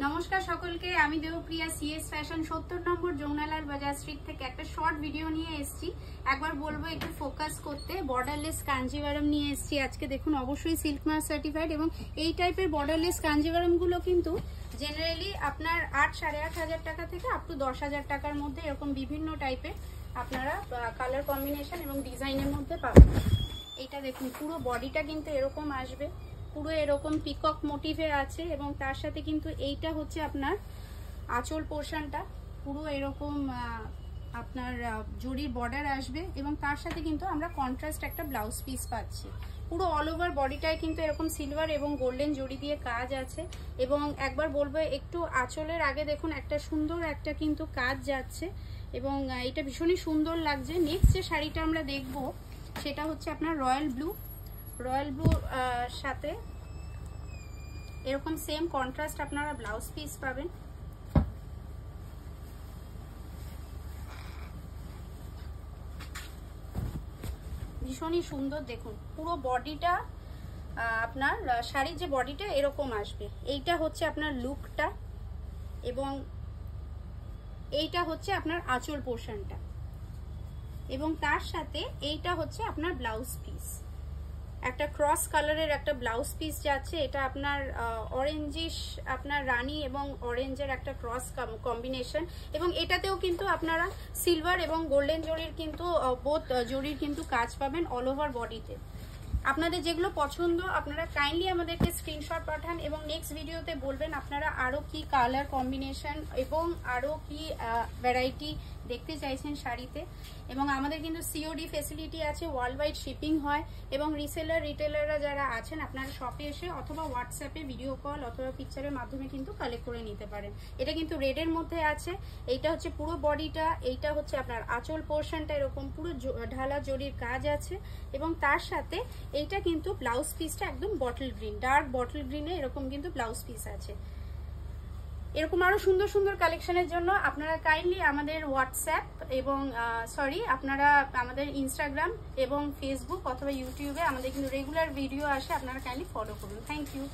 নমস্কার সকলকে, আমি দেবপ্রিয়া সিএস ফ্যাশন 70 নম্বর যমুনালাল বাজার স্ট্রিট থেকে একটা শর্ট ভিডিও নিয়ে এসেছি। একবার বলবো একটু ফোকাস করতে। বর্ডারলেস কাঞ্জিভারম নিয়ে এসেছি আজকে। দেখুন, অবশ্যই সিল্ক মার্ক সার্টিফাইড এবং এই টাইপের বর্ডারলেস কাঞ্জিভারমগুলো কিন্তু জেনারেলি আপনার 8-8,500 টাকা থেকে আপ টু 10,000 টাকার মধ্যে এরকম বিভিন্ন টাইপের আপনারা কালার কম্বিনেশন এবং ডিজাইনের মধ্যে পাবেন। এইটা দেখুন, পুরো বডিটা কিন্তু এরকম আসবে, পুরো এরকম পিকক মোটিভে আছে এবং তার সাথে কিন্তু এইটা হচ্ছে আপনার আঁচল পোর্শনটা, পুরো এরকম আপনার জরির বর্ডার আসবে এবং তার সাথে কিন্তু আমরা কন্ট্রাস্ট একটা ব্লাউজ পিস পাচ্ছি। পুরো অল ওভার বডিটায় কিন্তু এরকম সিলভার এবং গোল্ডেন জরি দিয়ে কাজ আছে এবং একবার বলবো একটু আঁচলের আগে দেখুন একটা সুন্দর একটা কিন্তু কাজ যাচ্ছে এবং এটা ভীষণই সুন্দর লাগছে। নেক্সট যে শাড়িটা আমরা দেখবো সেটা হচ্ছে আপনার রয়্যাল ব্লু সাথে এরকম সেম কন্ট্রাস্ট আপনারা ব্লাউজ পিস পাবেন। ভীষণই সুন্দর। দেখুন পুরো বডিটা আপনার শাড়ির যে বডিটা এরকম আসবে। এইটা হচ্ছে আপনার লুকটা এবং এইটা হচ্ছে আপনার আঁচল পোর্শনটা এবং তার সাথে এইটা হচ্ছে আপনার ব্লাউজ পিস। একটা ক্রস কালারের একটা ব্লাউজ পিস যাচ্ছে। এটা আপনার অরেঞ্জিশ, আপনার রানী এবং অরেঞ্জের একটা ক্রস কম্বিনেশন এবং এটাতেও কিন্তু আপনারা সিলভার এবং গোল্ডেন জরির কিন্তু বোথ জরির কিন্তু কাজ পাবেন অল ওভার বডিতে। আপনাদের যেগুলো পছন্দ আপনারা কাইন্ডলি আমাদেরকে স্ক্রিনশট পাঠান এবং নেক্সট ভিডিওতে বলবেন আপনারা আরও কি কালার কম্বিনেশন এবং আরও কি ভ্যারাইটি দেখতে চাইছেন শাড়িতে। এবং আমাদের কিন্তু সিওডি ফেসিলিটি আছে, ওয়ার্ল্ড ওয়াইড শিপিং হয় এবং রিটেলাররা যারা আছেন আপনারা শপে এসে অথবা হোয়াটসঅ্যাপে ভিডিও কল অথবা পিকচারের মাধ্যমে কিন্তু কালেক্ট করে নিতে পারেন। এটা কিন্তু রেডের মধ্যে আছে। এইটা হচ্ছে পুরো বডিটা, এইটা হচ্ছে আপনার আঁচল পোর্শনটা এরকম পুরো ঢালা জরির কাজ আছে এবং তার সাথে এইটা কিন্তু ব্লাউজ পিসটা একদম বটল গ্রিন, ডার্ক বটল গ্রিনে এরকম কিন্তু ব্লাউজ পিস আছে। এরকম আরো সুন্দর সুন্দর কালেকশনের জন্য আপনারা কাইন্ডলি আমাদের হোয়াটসঅ্যাপ এবং আপনারা আমাদের ইনস্টাগ্রাম এবং ফেসবুক অথবা ইউটিউবে আমাদের কিন্তু রেগুলার ভিডিও আসে, আপনারা কাইন্ডলি ফলো করুন। Thank you.